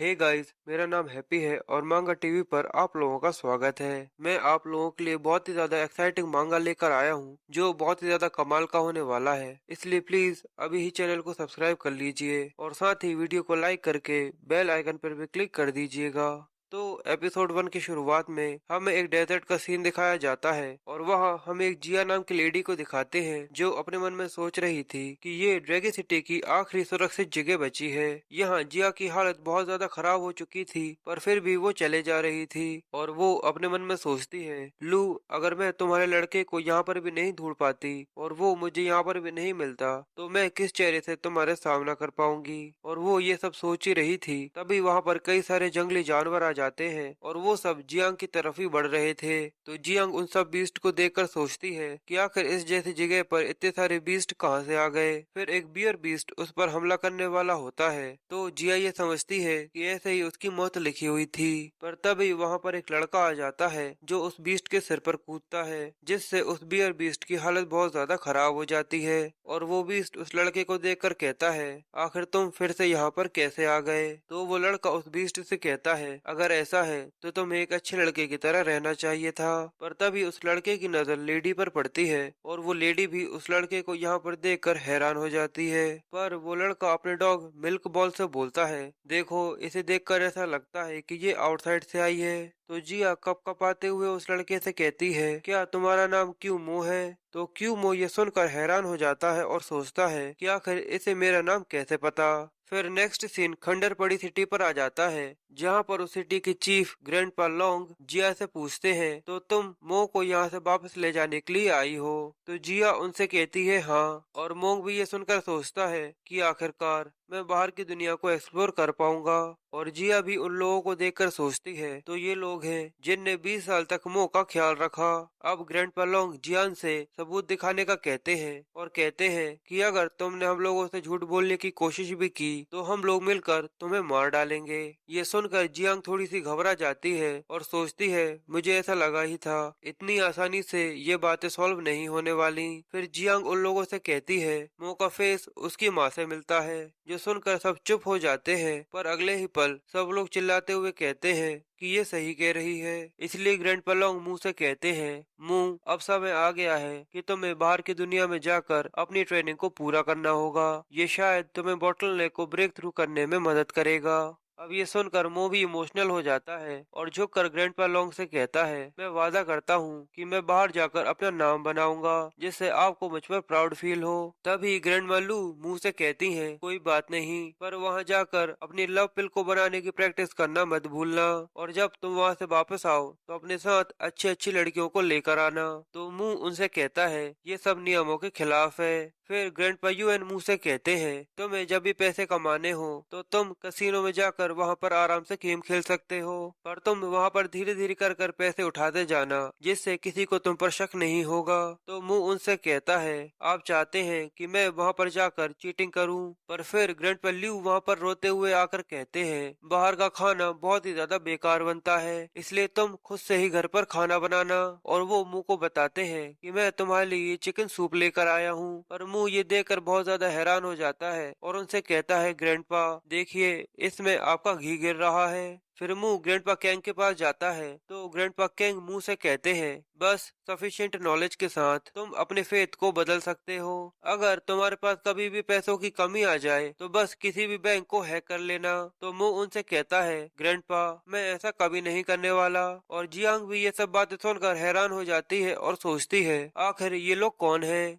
Hey guys, मेरा नाम happy है और मांगा टीवी पर आप लोगों का स्वागत है। मैं आप लोगों के लिए बहुत ही ज्यादा एक्साइटिंग मांगा लेकर आया हूँ जो बहुत ही ज्यादा कमाल का होने वाला है। इसलिए प्लीज अभी ही चैनल को सब्सक्राइब कर लीजिए और साथ ही वीडियो को लाइक करके बेल आइकन पर भी क्लिक कर दीजिएगा। तो एपिसोड 1 की शुरुआत में हमें एक डेजर्ट का सीन दिखाया जाता है और वहाँ हम एक जिया नाम की लेडी को दिखाते हैं जो अपने मन में सोच रही थी कि ये ड्रैगन सिटी की आखिरी सुरक्षित जगह बची है। यहाँ जिया की हालत बहुत ज्यादा खराब हो चुकी थी पर फिर भी वो चले जा रही थी और वो अपने मन में सोचती है, लू, अगर मैं तुम्हारे लड़के को यहाँ पर भी नहीं ढूंढ पाती और वो मुझे यहाँ पर भी नहीं मिलता तो मैं किस चेहरे से तुम्हारे सामना कर पाऊंगी। और वो ये सब सोच ही रही थी तभी वहाँ पर कई सारे जंगली जानवर आ जाते हैं और वो सब जियांग की तरफ ही बढ़ रहे थे। तो जियांग उन सब बीस्ट को देखकर सोचती है कि आखिर इस जैसी जगह पर इतने सारे बीस्ट कहाँ से आ गए। फिर एक बियर बीस्ट उस पर हमला करने वाला होता है तो जिया ये समझती है कि ऐसे ही उसकी मौत लिखी हुई थी। पर तभी वहाँ पर एक लड़का आ जाता है जो उस बीस्ट के सिर पर कूदता है जिससे उस बियर बीस्ट की हालत बहुत ज्यादा खराब हो जाती है। और वो बीस्ट उस लड़के को देखकर कहता है, आखिर तुम फिर से यहाँ पर कैसे आ गए। तो वो लड़का उस बीस्ट से कहता है, अगर ऐसा है तो तुम्हें एक अच्छे लड़के की तरह रहना चाहिए था। पर तभी उस लड़के की नजर लेडी पर पड़ती है और वो लेडी भी उस लड़के को यहाँ पर देखकर हैरान हो जाती है। पर वो लड़का अपने डॉग मिल्क बॉल से बोलता है, देखो इसे देखकर ऐसा लगता है कि ये आउटसाइड से आई है। तो जिया कप कपाते हुए उस लड़के से कहती है, क्या तुम्हारा नाम क्यू मो है। तो क्यू मो ये सुनकर हैरान हो जाता है और सोचता है कि आखिर इसे मेरा नाम कैसे पता। फिर नेक्स्ट सीन खंडर पड़ी सिटी पर आ जाता है जहाँ पर उस सिटी के चीफ ग्रैंडपा लोंग जिया से पूछते हैं, तो तुम मो को यहाँ से वापस ले जाने के लिए आई हो। तो जिया उनसे कहती है हाँ, और मोंग भी ये सुनकर सोचता है कि आखिरकार मैं बाहर की दुनिया को एक्सप्लोर कर पाऊंगा। और जिया भी उन लोगों को देखकर सोचती है, तो ये लोग हैं जिनने 20 साल तक मो का ख्याल रखा। अब ग्रैंडपा लोंग जियान से सबूत दिखाने का कहते हैं और कहते हैं कि अगर तुमने हम लोगों से झूठ बोलने की कोशिश भी की तो हम लोग मिलकर तुम्हें मार डालेंगे। ये सुनकर जियांग थोड़ी सी घबरा जाती है और सोचती है, मुझे ऐसा लगा ही था, इतनी आसानी से ये बातें सॉल्व नहीं होने वाली। फिर जियांग उन लोगों से कहती है, मो का फेस उसकी माँ से मिलता है। जो सुनकर सब चुप हो जाते हैं पर अगले ही पल सब लोग चिल्लाते हुए कहते हैं कि ये सही कह रही है। इसलिए ग्रैंडपा लोंग मुंह से कहते हैं, मुंह, अब समय आ गया है कि तुम्हें बाहर की दुनिया में जाकर अपनी ट्रेनिंग को पूरा करना होगा। ये शायद तुम्हें बॉटलनेक को ब्रेक थ्रू करने में मदद करेगा। अब ये सुनकर मो भी इमोशनल हो जाता है और झुककर ग्रैंडपा लोंग से कहता है, मैं वादा करता हूँ कि मैं बाहर जाकर अपना नाम बनाऊंगा जिससे आपको मुझ पर प्राउड फील हो। तभी ग्रैंडमा लू मुंह से कहती है, कोई बात नहीं, पर वहाँ जाकर अपनी लव पिल को बनाने की प्रैक्टिस करना मत भूलना और जब तुम वहाँ से वापस आओ तो अपने साथ अच्छी अच्छी लड़कियों को लेकर आना। तो मुंह उनसे कहता है, ये सब नियमों के खिलाफ है। फिर ग्रैंडपा यूएन मुंह से कहते हैं, तुम्हें जब भी पैसे कमाने हो तो तुम कसिनो में जाकर वहाँ पर आराम से गेम खेल सकते हो, पर तुम वहाँ पर धीरे धीरे कर कर पैसे उठाते जाना जिससे किसी को तुम पर शक नहीं होगा। तो मुंह उनसे कहता है, आप चाहते हैं कि मैं वहाँ पर जाकर चीटिंग करूँ। पर फिर ग्रैंडपा ल्यू वहाँ पर रोते हुए आकर कहते हैं, बाहर का खाना बहुत ही ज्यादा बेकार बनता है, इसलिए तुम खुद से ही घर पर खाना बनाना। और वो मुंह को बताते हैं कि मैं तुम्हारे लिए चिकन सूप लेकर आया हूँ। पर मुंह ये देखकर बहुत ज्यादा हैरान हो जाता है और उनसे कहता है, ग्रैंडपा देखिए इसमें आपका घी गिर रहा है। फिर मुंह ग्रैंडपा कैंग के पास जाता है तो ग्रैंडपा कैंग मुंह से कहते हैं, बस सफिशिएंट नॉलेज के साथ तुम अपने फेथ को बदल सकते हो। अगर तुम्हारे पास कभी भी पैसों की कमी आ जाए तो बस किसी भी बैंक को हैक कर लेना। तो मुंह उनसे कहता है, ग्रैंडपा मैं ऐसा कभी नहीं करने वाला। और जियांग भी ये सब बातें सुनकर हैरान हो जाती है और सोचती है, आखिर ये लोग कौन है।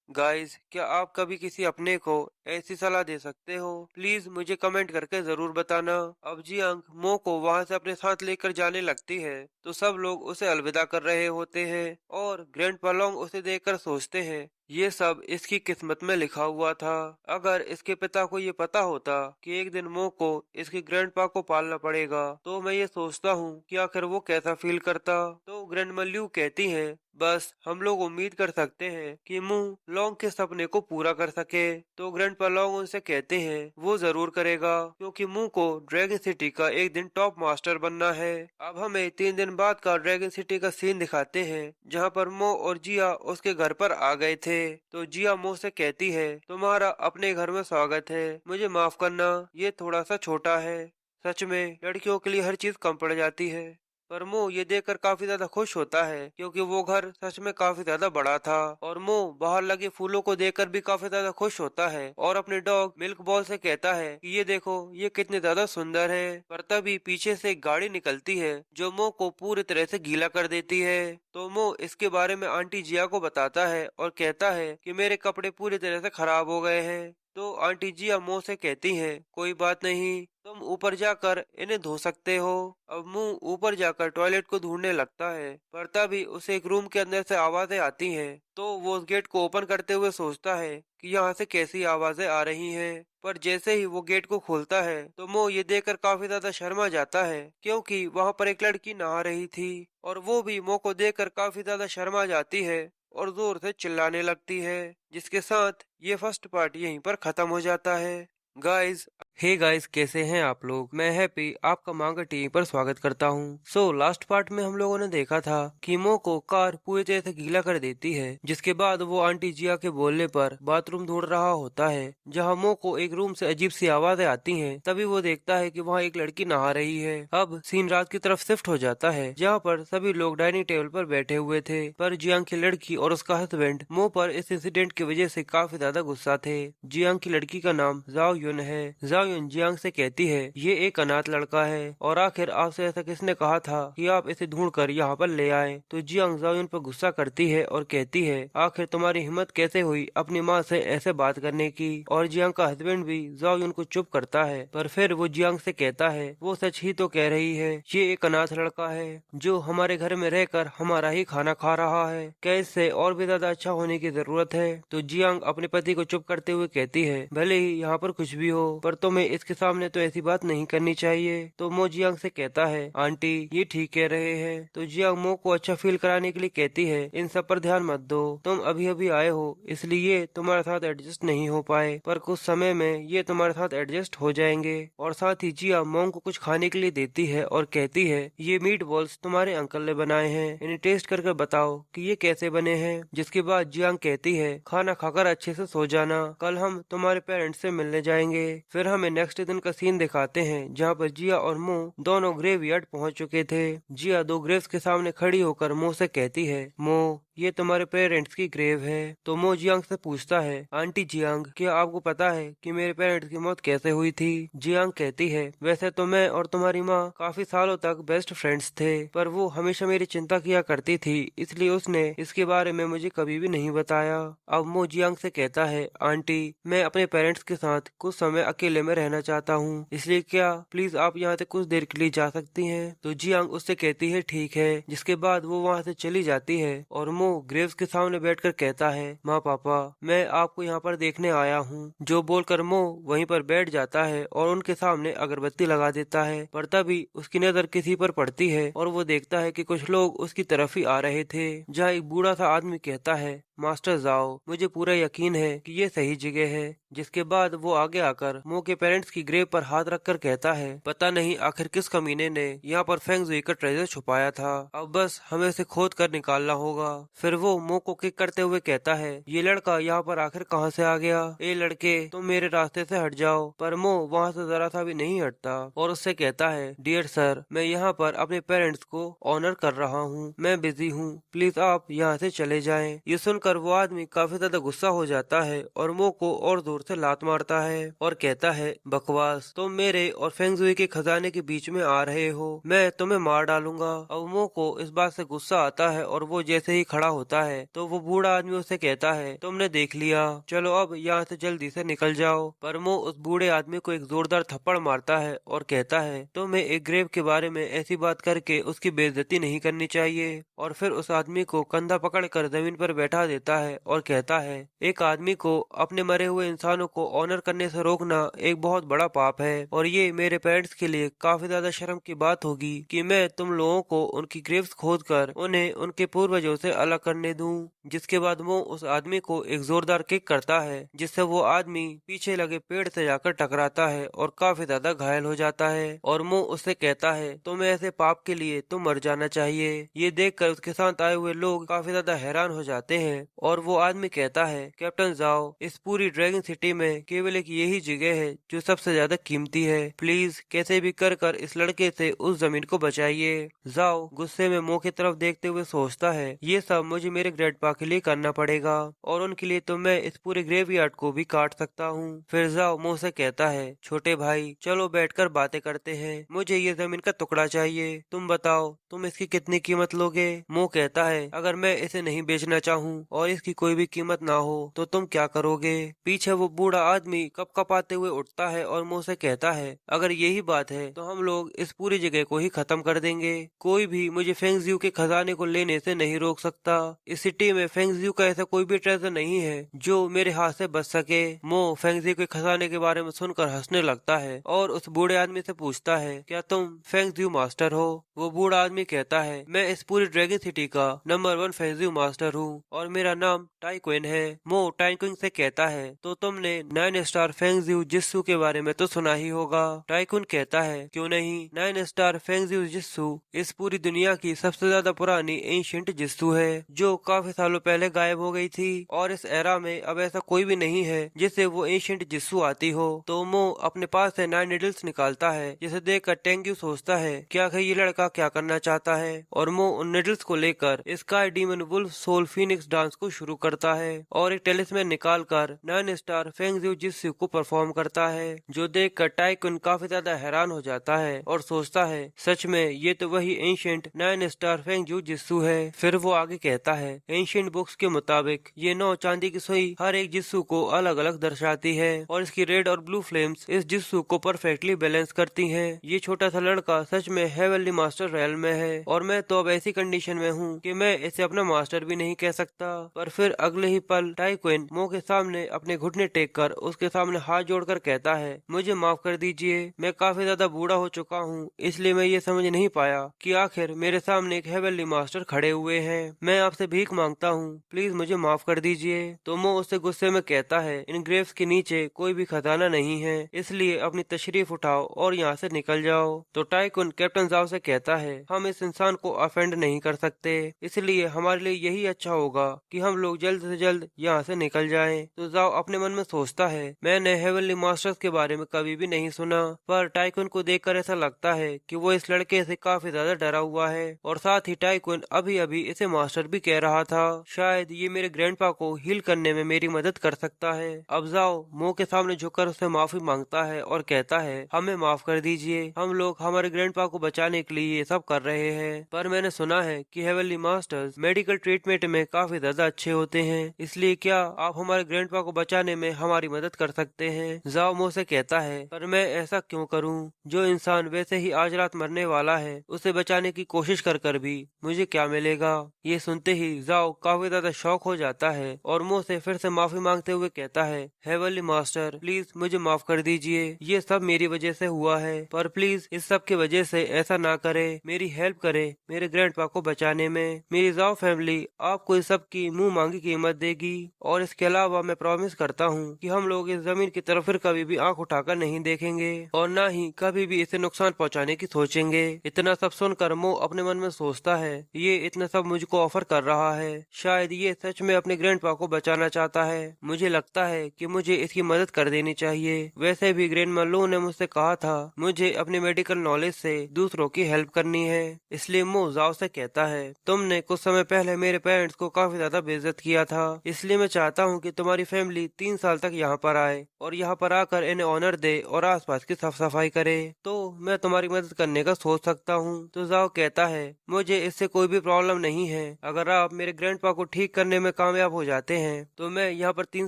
गाइस, क्या आप कभी किसी अपने को ऐसी सलाह दे सकते हो? प्लीज मुझे कमेंट करके जरूर बताना। अब जियांग मो को वहां से अपने साथ लेकर जाने लगती है तो सब लोग उसे अलविदा कर रहे होते हैं और ग्रैंडपा लोंग उसे देखकर सोचते हैं, ये सब इसकी किस्मत में लिखा हुआ था। अगर इसके पिता को ये पता होता कि एक दिन मो को इसके ग्रैंडपा को पालना पड़ेगा तो मैं ये सोचता हूँ कि आखिर वो कैसा फील करता। तो ग्रैंडमा ल्यू कहती है, बस हम लोग उम्मीद कर सकते हैं कि मुंह लोंग के सपने को पूरा कर सके। तो ग्रैंडपा लोंग उनसे कहते हैं, वो जरूर करेगा क्योंकि मुंह को ड्रैगन सिटी का एक दिन टॉप मास्टर बनना है। अब हमें 3 दिन बाद का ड्रैगन सिटी का सीन दिखाते हैं जहाँ पर मो और जिया उसके घर पर आ गए थे। तो जिया मो से कहती है, तुम्हारा अपने घर में स्वागत है, मुझे माफ करना ये थोड़ा सा छोटा है। सच में लड़कियों के लिए हर चीज कम पड़ जाती है। पर मो ये देखकर काफी ज्यादा खुश होता है क्योंकि वो घर सच में काफी ज्यादा बड़ा था। और मो बाहर लगे फूलों को देखकर भी काफी ज्यादा खुश होता है और अपने डॉग मिल्क बॉल से कहता है कि ये देखो ये कितने ज्यादा सुंदर है। पर तभी पीछे से एक गाड़ी निकलती है जो मो को पूरी तरह से गीला कर देती है। तो मो इसके बारे में आंटी जिया को बताता है और कहता है कि मेरे कपड़े पूरी तरह से खराब हो गए हैं। तो आंटी जिया मो से कहती हैं कोई बात नहीं, तुम ऊपर जाकर इन्हें धो सकते हो। अब मुंह ऊपर जाकर टॉयलेट को ढूंढने लगता है पर तभी उसे एक रूम के अंदर से आवाजें आती हैं। तो वो उस गेट को ओपन करते हुए सोचता है कि यहाँ से कैसी आवाजें आ रही हैं। पर जैसे ही वो गेट को खोलता है तो मो ये देखकर काफी ज्यादा शर्मा जाता है क्योंकि वहाँ पर एक लड़की नहा रही थी और वो भी मो को देखकर काफी ज्यादा शर्मा जाती है और जोर से चिल्लाने लगती है। जिसके साथ ये फर्स्ट पार्ट यहीं पर खत्म हो जाता है। गाइस, हे गाइस, कैसे हैं आप लोग? मैं हैप्पी आपका मांगा टीवी पर स्वागत करता हूं। सो लास्ट पार्ट में हम लोगों ने देखा था कि मो को कार पूरी तरह से गीला कर देती है जिसके बाद वो आंटी जिया के बोलने पर बाथरूम ढूंढ रहा होता है जहां मो को एक रूम से अजीब सी आवाजें आती हैं। तभी वो देखता है कि वहां एक लड़की नहा रही है। अब सीन रात की तरफ शिफ्ट हो जाता है जहाँ पर सभी लोग डाइनिंग टेबल पर बैठे हुए थे पर जियांग की लड़की और उसका हस्बैंड मो पर इस इंसिडेंट की वजह से काफी ज्यादा गुस्सा थे। जियांग की लड़की का नाम जाओ युन है। जाओ युन जियांग से कहती है ये एक अनाथ लड़का है और आखिर आपसे ऐसा किसने कहा था कि आप इसे ढूंढ कर यहाँ पर ले आए। तो जियांग जाओ युन पर गुस्सा करती है और कहती है आखिर तुम्हारी हिम्मत कैसे हुई अपनी माँ से ऐसे बात करने की। और जियांग का हस्बैंड भी जाओ युन को चुप करता है पर फिर वो जियांग से कहता है वो सच ही तो कह रही है, ये एक अनाथ लड़का है जो हमारे घर में रहकर हमारा ही खाना खा रहा है। क्या इससे और भी ज्यादा अच्छा होने की जरूरत है? तो जियांग अपने पति को चुप करते हुए कहती है भले ही यहाँ पर कुछ भी हो पर तुम्हें इसके सामने तो ऐसी बात नहीं करनी चाहिए। तो मो जियांग से कहता है आंटी ये ठीक कह रहे हैं। तो जियांग मो को अच्छा फील कराने के लिए कहती है इन सब पर ध्यान मत दो, तुम अभी अभी आए हो इसलिए तुम्हारे साथ एडजस्ट नहीं हो पाए पर कुछ समय में ये तुम्हारे साथ एडजस्ट हो जाएंगे। और साथ ही जिया मोंग को कुछ खाने के लिए देती है और कहती है ये मीट बॉल्स तुम्हारे अंकल ने बनाए हैं, इन्हें टेस्ट करके बताओ कि ये कैसे बने हैं। जिसके बाद जियांग कहती है खाना खाकर अच्छे से सो जाना, कल हम तुम्हारे पेरेंट्स से मिलने जाएंगे। फिर हमें नेक्स्ट दिन का सीन दिखाते हैं जहाँ पर जिया और मो दोनों ग्रेवयार्ड पहुंच चुके थे। जिया दो ग्रेव्स के सामने खड़ी होकर मो से कहती है मो ये तुम्हारे पेरेंट्स की ग्रेव है। तो मो जियांग से पूछता है आंटी जियांग क्या आपको पता है कि मेरे पेरेंट्स की मौत कैसे हुई थी? जियांग कहती है वैसे तो मैं और तुम्हारी माँ काफी सालों तक बेस्ट फ्रेंड्स थे पर वो हमेशा मेरी चिंता किया करती थी इसलिए उसने इसके बारे में मुझे कभी भी नहीं बताया। अब मो जियांग से कहता है आंटी मैं अपने पेरेंट्स के साथ कुछ समय अकेले में रहना चाहता हूँ इसलिए क्या प्लीज आप यहाँ से कुछ देर के लिए जा सकती हैं? तो जियांग उससे कहती है ठीक है। जिसके बाद वो वहाँ से चली जाती है और मो ग्रेव्स के सामने बैठकर कहता है माँ पापा मैं आपको यहाँ पर देखने आया हूँ। जो बोलकर मो वहीं पर बैठ जाता है और उनके सामने अगरबत्ती लगा देता है पर तभी उसकी नजर किसी पर पड़ती है और वो देखता है कि कुछ लोग उसकी तरफ ही आ रहे थे जहाँ एक बूढ़ा सा आदमी कहता है मास्टर जाओ मुझे पूरा यकीन है कि ये सही जगह है। जिसके बाद वो आगे आकर मो के पेरेंट्स की ग्रेव पर हाथ रखकर कहता है पता नहीं आखिर किस कमीने ने यहाँ पर फेंग जुई का ट्रेजर छुपाया था, अब बस हमें इसे खोद कर निकालना होगा। फिर वो मो को किक करते हुए कहता है ये लड़का यहाँ पर आखिर कहाँ से आ गया? ए लड़के तुम मेरे रास्ते से हट जाओ। पर मो वहाँ से जरा सा भी नहीं हटता और उससे कहता है डियर सर मैं यहाँ पर अपने पेरेंट्स को ऑनर कर रहा हूँ, मैं बिजी हूँ, प्लीज आप यहाँ से चले जाएं। ये सुनकर वो आदमी काफी ज्यादा गुस्सा हो जाता है और मो को और जोर से लात मारता है और कहता है बकवास, तुम मेरे और फेंग जुई के खजाने के बीच में आ रहे हो, मैं तुम्हें मार डालूंगा। अब मो को इस बात से गुस्सा आता है और वो जैसे ही खड़ा होता है तो वो बूढ़ा आदमी उसे कहता है तुमने देख लिया, चलो अब यहाँ से जल्दी से निकल जाओ। पर मो उस बूढ़े आदमी को एक जोरदार थप्पड़ मारता है और कहता है तुम्हें एक ग्रेव के बारे में ऐसी बात करके उसकी बेइज्जती नहीं करनी चाहिए। और फिर उस आदमी को कंधा पकड़कर जमीन पर बैठा देता है और कहता है एक आदमी को अपने मरे हुए इंसानों को ऑनर करने से रोकना एक बहुत बड़ा पाप है और ये मेरे पेरेंट्स के लिए काफी ज्यादा शर्म की बात होगी कि मैं तुम लोगों को उनकी ग्रेव्स खोद कर उन्हें उनके पूर्वजों से अलग करने दूं। जिसके बाद वो उस आदमी को एक जोरदार किक करता है जिससे वो आदमी पीछे लगे पेड़ से जाकर टकराता है और काफी ज्यादा घायल हो जाता है। और मो उससे कहता है तुम्हें ऐसे पाप के लिए तो मर जाना चाहिए। ये देखकर उसके साथ आए हुए लोग काफी ज्यादा हैरान हो जाते हैं और वो आदमी कहता है, कैप्टन जाओ, इस पूरी ड्रैगन सिटी में केवल एक यही जगह है जो सबसे ज्यादा कीमती है। प्लीज कैसे भी कर इस लड़के से उस जमीन को बचाइए। जाओ गुस्से में मुंह की तरफ देखते हुए सोचता है, ये सब मुझे मेरे ग्रैंडपा के लिए करना पड़ेगा और उनके लिए तो मैं इस पूरे ग्रेवयार्ड को भी काट सकता हूँ। फिर जाओ मुंह से कहता है, छोटे भाई चलो बैठकर बातें करते हैं, मुझे ये जमीन का टुकड़ा चाहिए, तुम बताओ तुम इसकी कितनी कीमत लोगे। मुंह कहता है, अगर मैं इसे नहीं बेचना चाहूँ और इसकी कोई भी कीमत ना हो तो तुम क्या करोगे। पीछे वो बूढ़ा आदमी कपकपाते हुए उठता है और मुंह से कहता है, अगर यही बात है तो हम लोग इस पूरी जगह को ही खत्म कर देंगे, कोई भी मुझे फेंगजियो के खजाने को लेने से नहीं रोक सकता। इस सिटी में फेंगजियो का ऐसा कोई भी ट्रेजर नहीं है जो मेरे हाथ से बच सके। मो फेंगजियो के खजाने के बारे में सुनकर हंसने लगता है और उस बूढ़े आदमी से पूछता है, क्या तुम फेंगजियो मास्टर हो। वो बूढ़ा आदमी कहता है, मैं इस पूरी ड्रैगन सिटी का नंबर 1 फेंगजियो मास्टर हूँ और मेरा नाम टाइक्विन है। मो टाइक्विन से कहता है, तो तुमने 9 स्टार फेंगजियो जित्सु के बारे में तो सुना ही होगा। टाइक्विन कहता है, क्यों नहीं, 9 स्टार फेंगजियो जित्सु इस पूरी दुनिया की सबसे ज्यादा पुरानी एंशिएंट जित्सु है जो काफी सालों पहले गायब हो गई थी और इस एरा में अब ऐसा कोई भी नहीं है जिससे वो एंशिएंट जित्सु आती हो। तो मो अपने पास से 9 निडल्स निकालता है जिसे देखकर टेंग्यू सोचता है कि आखिर ये लड़का क्या करना चाहता है और मो उन निडल्स को लेकर sky demon wolf soul phoenix dance को शुरू करता है और एक टेलिस्मैन निकालकर 9 स्टार फेंगजियो जित्सु को परफॉर्म करता है, जो देखकर टाइकुन काफी ज्यादा हैरान हो जाता है और सोचता है, सच में ये तो वही एंशिएंट 9 स्टार फेंगजियो जित्सु है। फिर वो आगे कहता है, एंशिएंट बुक्स के मुताबिक ये 9 चांदी की सुई हर एक जित्सु को अलग अलग दर्शाती है और इसकी रेड और ब्लू फ्लेम्स इस जित्सु को परफेक्टली बैलेंस करती हैं। ये छोटा सा लड़का सच में हेवनली मास्टर रॉयल में है और मैं तो अब ऐसी कंडीशन में हूँ कि मैं इसे अपना मास्टर भी नहीं कह सकता। पर फिर अगले ही पल टाइक्विन मो के सामने अपने घुटने टेक कर उसके सामने हाथ जोड़कर कहता है, मुझे माफ कर दीजिए, मैं काफी ज्यादा बूढ़ा हो चुका हूँ, इसलिए मैं ये समझ नहीं पाया कि आखिर मेरे सामने एक हेवनली मास्टर खड़े हुए हैं। मैं आपसे भीख मांगता हूँ, प्लीज मुझे माफ कर दीजिए। तो मो उससे गुस्से में कहता है, इन ग्रेव्स के नीचे कोई भी खजाना नहीं है, इसलिए अपनी तशरीफ उठाओ और यहाँ से निकल जाओ। तो टाइकुन कैप्टन जाओ से कहता है, हम इस इंसान को अफेंड नहीं कर सकते, इसलिए हमारे लिए यही अच्छा होगा कि हम लोग जल्द से जल्द यहाँ से निकल जाएं। तो जाओ अपने मन में सोचता है, मैंने हेवनली मास्टर्स के बारे में कभी भी नहीं सुना, पर टाइकुन को देखकर ऐसा लगता है कि वो इस लड़के से काफी ज्यादा डरा हुआ है और साथ ही टाइकुन अभी अभी इसे मास्टर भी कह रहा था, शायद ये मेरे ग्रैंडपा को हील करने में मेरी मदद कर सकता है। अब जाओ मो के सामने झुककर उससे माफी मांगता है और कहता है, हमें माफ कर दीजिए, हम लोग हमारे ग्रैंडपा को बचाने के लिए ये सब कर रहे हैं, पर मैंने सुना है कि हेवनली मास्टर्स मेडिकल ट्रीटमेंट में काफी ज्यादा अच्छे होते हैं, इसलिए क्या आप हमारे ग्रैंडपा को बचाने में हमारी मदद कर सकते हैं। जाओ मो से कहता है, पर मैं ऐसा क्यों करूं, जो इंसान वैसे ही आज रात मरने वाला है उसे बचाने की कोशिश कर भी मुझे क्या मिलेगा। ये सुनते ही जाओ काफी ज्यादा शॉक हो जाता है और मो से फिर से माफी मांगते हुए कहता है, हेवनली मास्टर प्लीज मुझे माफ कर दीजिए, ये सब मेरी वजह से हुआ है, पर प्लीज इस सब की वजह से ऐसा ना करे, मेरी हेल्प करे मेरे ग्रैंडपा को बचाने में। मेरी जाओ फैमिली आपको इस सब की मुंह मांगी कीमत देगी और इसके अलावा मैं प्रॉमिस करता हूँ कि हम लोग इस जमीन की तरफ फिर कभी भी आंख उठाकर नहीं देखेंगे और न ही कभी भी इसे नुकसान पहुँचाने की सोचेंगे। इतना सब सुनकर मो अपने मन में सोचता है, ये इतना सब मुझको ऑफर कर रहा है, शायद ये सच में अपने ग्रैंडपा को बचाना चाहता है, मुझे लगता है कि मुझे इसकी मदद कर देनी चाहिए। वैसे भी ग्रैंडमा लो ने मुझसे कहा था मुझे अपने मेडिकल नॉलेज से दूसरों की हेल्प करनी है, इसलिए मो जाओ से कहता है, तुमने कुछ समय पहले मेरे पेरेंट्स को काफी ज्यादा बेइज्जत किया था, इसलिए मैं चाहता हूँ कि तुम्हारी फैमिली 3 साल तक यहाँ पर आए और यहाँ पर आकर इन्हें ऑनर दे और आसपास की साफ सफाई करे, तो मैं तुम्हारी मदद करने का सोच सकता हूँ। तो जाओ कहता है, मुझे इससे कोई भी प्रॉब्लम नहीं है, अगर आप मेरे ग्रैंडपा को ठीक करने में कामयाब हो जाते हैं तो मैं यहाँ पर 3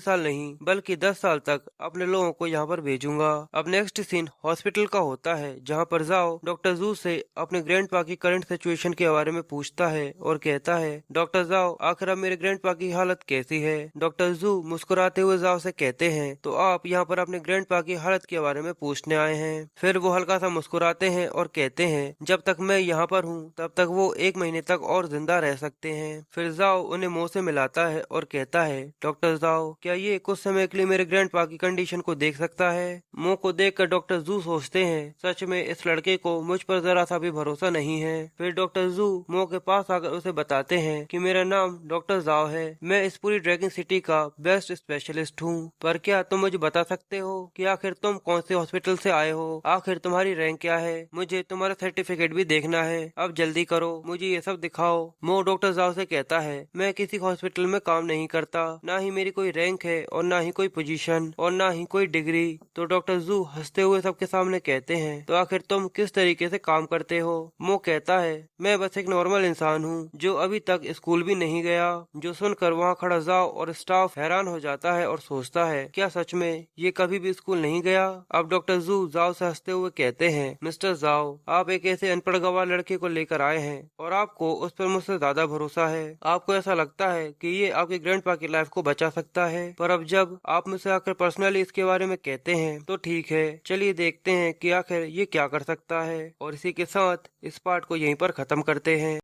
साल नहीं बल्कि 10 साल तक अपने लोगों को यहाँ पर भेजूंगा। अब नेक्स्ट सीन हॉस्पिटल का होता है जहाँ पर जाओ डॉक्टर जू से अपने ग्रैंडपा की करंट सिचुएशन के बारे में पूछता है और कहता है, डॉक्टर जाओ आखिर अब मेरे ग्रैंडपा की हालत कैसी है। डॉक्टर जू मुस्कुराते हुए जाओ से कहते हैं, तो आप यहाँ पर अपने ग्रैंडपा की हालत के बारे में पूछने आए हैं। फिर वो हल्का सा मुस्कुराते हैं और कहते हैं, जब तक मैं यहाँ पर हूँ तब तक वो 1 महीने तक और जिंदा रह सकते हैं। फिर जाओ उन्हें मुंह से मिलाता है और कहता है, डॉक्टर जाओ क्या ये कुछ समय के लिए मेरे ग्रैंडपा की कंडीशन को देख सकता है। मुंह को देखकर डॉक्टर जू सोचते हैं, सच में इस लड़के को मुझ पर जरा सा भी भरोसा नहीं है। फिर डॉक्टर जू मुंह के पास आकर उसे बताते हैं कि मेरा नाम डॉक्टर जाओ है। मैं इस पूरी ड्रैगन सिटी का बेस्ट स्पेशलिस्ट हूँ। पर क्या तुम मुझे बता सकते हो कि आखिर तुम कौन से हॉस्पिटल से आए हो? आखिर तुम्हारी रैंक क्या है? मुझे तुम्हारा सर्टिफिकेट भी देखना है। अब जल्दी करो, मुझे ये सब दिखाओ। मो डॉक्टर जाओ से कहता है, मैं किसी हॉस्पिटल में काम नहीं करता, ना ही मेरी कोई रैंक है और ना ही कोई पोजीशन और ना ही कोई डिग्री। तो डॉक्टर जू हंसते हुए सबके सामने कहते हैं, तो आखिर तुम किस तरीके से काम करते हो? मो कहता है, मैं बस एक नॉर्मल इंसान हूँ जो अभी तक स्कूल भी नहीं गया। जो सुनकर वहाँ खड़ा जाओ और स्टाफ हैरान हो जाता है और सोचता है, क्या सच में ये कभी भी स्कूल नहीं गया? अब डॉक्टर जू जाओ से हंसते हुए कहते हैं, मिस्टर जाओ, आप एक ऐसे अनपढ़ गवार लड़के को लेकर आए हैं और आपको उस पर मुझसे ज्यादा भरोसा है। आपको ऐसा लगता है कि ये आपके ग्रैंडपा की लाइफ को बचा सकता है, पर अब जब आप मुझसे आकर पर्सनली इसके बारे में कहते हैं तो ठीक है, चलिए देखते हैं कि आखिर ये क्या कर सकता है। और इसी के साथ इस पार्ट को यहीं पर खत्म करते हैं।